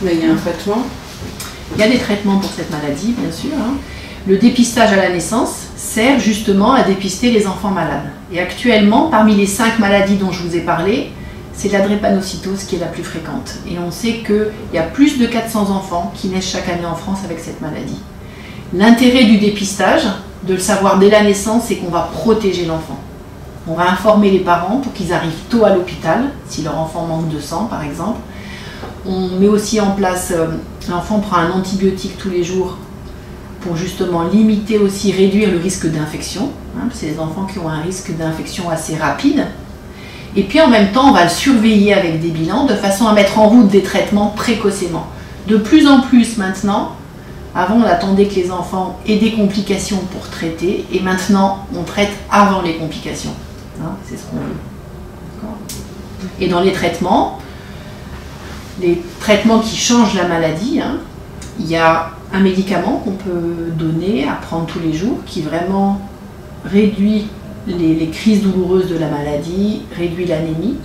Mais il y a un traitement. Il y a des traitements pour cette maladie, bien sûr. Le dépistage à la naissance sert justement à dépister les enfants malades. Et actuellement, parmi les 5 maladies dont je vous ai parlé, c'est la drépanocytose qui est la plus fréquente. Et on sait qu'il y a plus de 400 enfants qui naissent chaque année en France avec cette maladie. L'intérêt du dépistage, de le savoir dès la naissance, c'est qu'on va protéger l'enfant. On va informer les parents pour qu'ils arrivent tôt à l'hôpital, si leur enfant manque de sang par exemple. On met aussi en place, l'enfant prend un antibiotique tous les jours pour justement limiter aussi, réduire le risque d'infection. C'est des enfants qui ont un risque d'infection assez rapide. Et puis en même temps, on va le surveiller avec des bilans de façon à mettre en route des traitements précocement. De plus en plus maintenant, avant on attendait que les enfants aient des complications pour traiter, et maintenant on traite avant les complications. C'est ce qu'on veut. Et dans les traitements qui changent la maladie, il y a un médicament qu'on peut donner à prendre tous les jours qui vraiment réduit les crises douloureuses de la maladie, réduit l'anémie.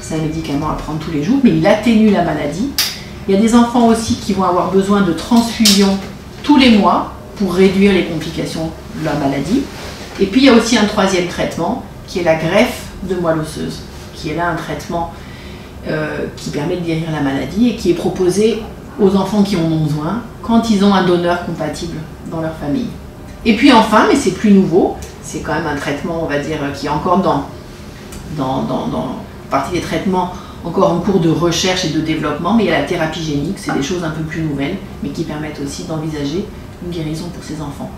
C'est un médicament à prendre tous les jours, mais il atténue la maladie. Il y a des enfants aussi qui vont avoir besoin de transfusions tous les mois pour réduire les complications de la maladie. Et puis il y a aussi un troisième traitement qui est la greffe de moelle osseuse, qui est là un traitement qui permet de guérir la maladie et qui est proposé aux enfants qui en ont besoin quand ils ont un donneur compatible dans leur famille. Et puis enfin, mais c'est plus nouveau, c'est quand même un traitement, on va dire, qui est encore dans partie des traitements encore en cours de recherche et de développement, mais il y a la thérapie génique, c'est des choses un peu plus nouvelles, mais qui permettent aussi d'envisager une guérison pour ces enfants.